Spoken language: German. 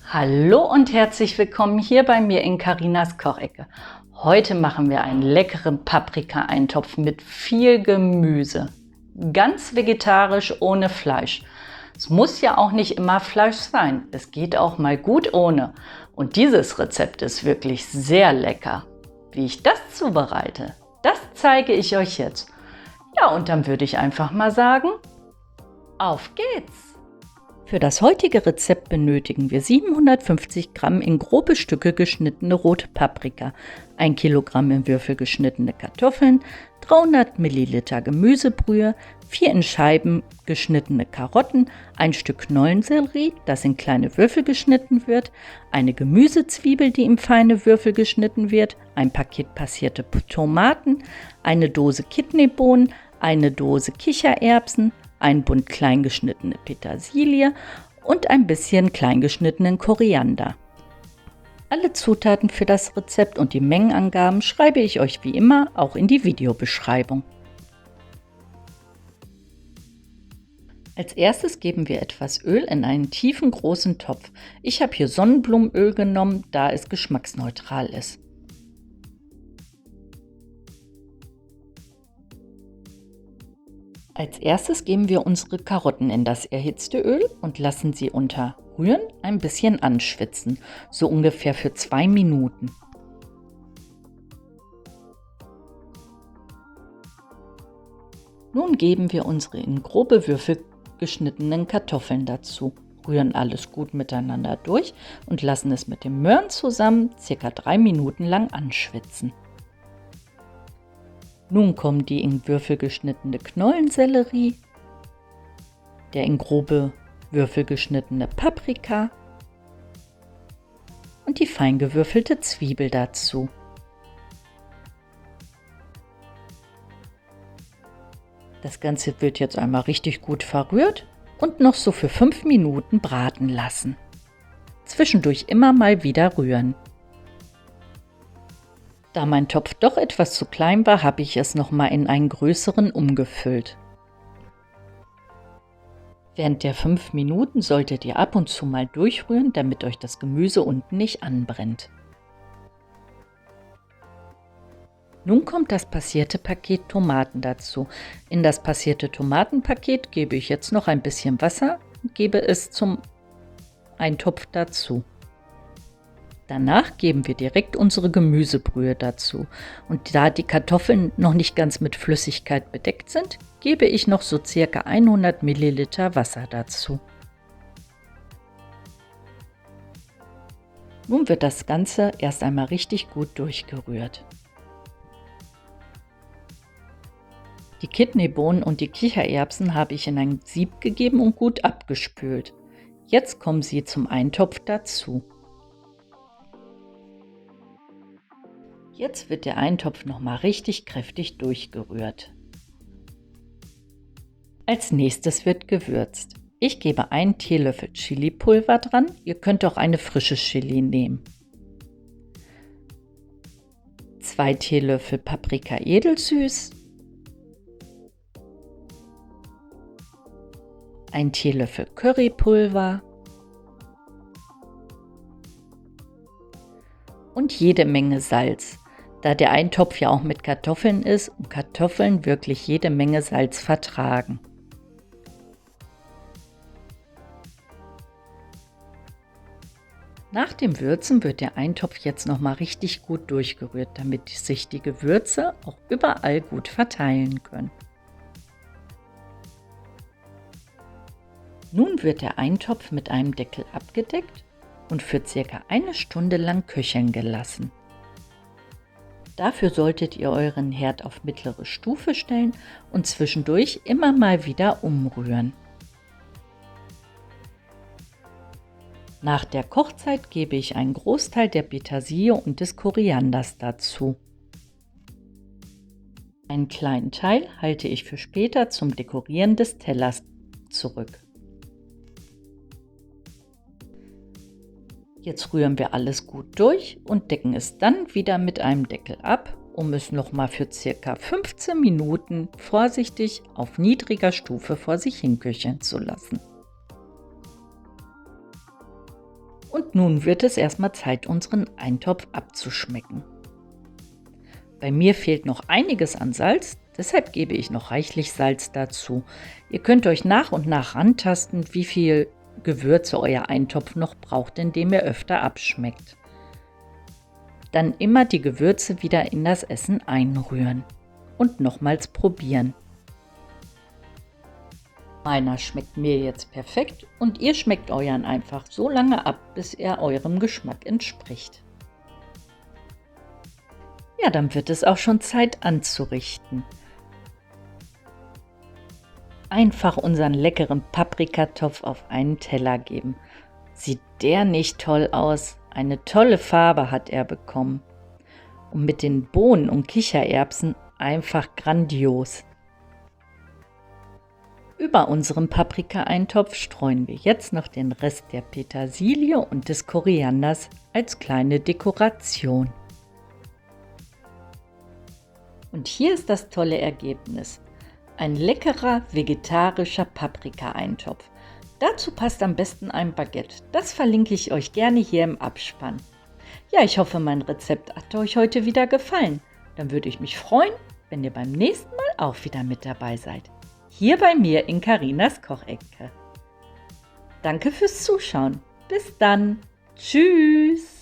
Hallo und herzlich willkommen hier bei mir in Carinas Kochecke. Heute machen wir einen leckeren Paprika-Eintopf mit viel Gemüse. Ganz vegetarisch, ohne Fleisch. Es muss ja auch nicht immer Fleisch sein. Es geht auch mal gut ohne. Und dieses Rezept ist wirklich sehr lecker. Wie ich das zubereite, das zeige ich euch jetzt. Ja, und dann würde ich einfach mal sagen, auf geht's! Für das heutige Rezept benötigen wir 750 Gramm in grobe Stücke geschnittene rote Paprika, 1 Kilogramm in Würfel geschnittene Kartoffeln, 300 Milliliter Gemüsebrühe, 4 in Scheiben geschnittene Karotten, ein Stück Knollensellerie, das in kleine Würfel geschnitten wird, eine Gemüsezwiebel, die in feine Würfel geschnitten wird, ein Paket passierte Tomaten, eine Dose Kidneybohnen, eine Dose Kichererbsen, ein Bund kleingeschnittene Petersilie und ein bisschen kleingeschnittenen Koriander. Alle Zutaten für das Rezept und die Mengenangaben schreibe ich euch wie immer auch in die Videobeschreibung. Als erstes geben wir etwas Öl in einen tiefen großen Topf. Ich habe hier Sonnenblumenöl genommen, da es geschmacksneutral ist. Als erstes geben wir unsere Karotten in das erhitzte Öl und lassen sie unter Rühren ein bisschen anschwitzen, so ungefähr für 2 Minuten. Nun geben wir unsere in grobe Würfel geschnittenen Kartoffeln dazu, rühren alles gut miteinander durch und lassen es mit dem Möhren zusammen ca. 3 Minuten lang anschwitzen. Nun kommen die in Würfel geschnittene Knollensellerie, der in grobe Würfel geschnittene Paprika und die fein gewürfelte Zwiebel dazu. Das Ganze wird jetzt einmal richtig gut verrührt und noch so für 5 Minuten braten lassen. Zwischendurch immer mal wieder rühren. Da mein Topf doch etwas zu klein war, habe ich es nochmal in einen größeren umgefüllt. Während der 5 Minuten solltet ihr ab und zu mal durchrühren, damit euch das Gemüse unten nicht anbrennt. Nun kommt das passierte Paket Tomaten dazu. In das passierte Tomatenpaket gebe ich jetzt noch ein bisschen Wasser und gebe es zum Eintopf dazu. Danach geben wir direkt unsere Gemüsebrühe dazu und da die Kartoffeln noch nicht ganz mit Flüssigkeit bedeckt sind, gebe ich noch so ca. 100 Milliliter Wasser dazu. Nun wird das Ganze erst einmal richtig gut durchgerührt. Die Kidneybohnen und die Kichererbsen habe ich in ein Sieb gegeben und gut abgespült. Jetzt kommen sie zum Eintopf dazu. Jetzt wird der Eintopf nochmal richtig kräftig durchgerührt. Als nächstes wird gewürzt. Ich gebe 1 Teelöffel Chilipulver dran, ihr könnt auch eine frische Chili nehmen. 2 Teelöffel Paprika edelsüß, 1 Teelöffel Currypulver und jede Menge Salz. Da der Eintopf ja auch mit Kartoffeln ist und Kartoffeln wirklich jede Menge Salz vertragen. Nach dem Würzen wird der Eintopf jetzt nochmal richtig gut durchgerührt, damit sich die Gewürze auch überall gut verteilen können. Nun wird der Eintopf mit einem Deckel abgedeckt und für ca. 1 Stunde lang köcheln gelassen. Dafür solltet ihr euren Herd auf mittlere Stufe stellen und zwischendurch immer mal wieder umrühren. Nach der Kochzeit gebe ich einen Großteil der Petersilie und des Korianders dazu. Einen kleinen Teil halte ich für später zum Dekorieren des Tellers zurück. Jetzt rühren wir alles gut durch und decken es dann wieder mit einem Deckel ab, um es nochmal für ca. 15 Minuten vorsichtig auf niedriger Stufe vor sich hin köcheln zu lassen. Und nun wird es erstmal Zeit, unseren Eintopf abzuschmecken. Bei mir fehlt noch einiges an Salz, deshalb gebe ich noch reichlich Salz dazu. Ihr könnt euch nach und nach rantasten, wie viel Gewürze euer Eintopf noch braucht, indem ihr öfter abschmeckt. Dann immer die Gewürze wieder in das Essen einrühren und nochmals probieren. Meiner schmeckt mir jetzt perfekt und ihr schmeckt euren einfach so lange ab, bis er eurem Geschmack entspricht. Ja, dann wird es auch schon Zeit anzurichten. Einfach unseren leckeren Paprikatopf auf einen Teller geben. Sieht der nicht toll aus? Eine tolle Farbe hat er bekommen. Und mit den Bohnen und Kichererbsen einfach grandios. Über unserem Paprika-Eintopf streuen wir jetzt noch den Rest der Petersilie und des Korianders als kleine Dekoration. Und hier ist das tolle Ergebnis. Ein leckerer vegetarischer Paprika-Eintopf. Dazu passt am besten ein Baguette. Das verlinke ich euch gerne hier im Abspann. Ja, ich hoffe, mein Rezept hat euch heute wieder gefallen. Dann würde ich mich freuen, wenn ihr beim nächsten Mal auch wieder mit dabei seid. Hier bei mir in Carinas Kochecke. Danke fürs Zuschauen. Bis dann. Tschüss.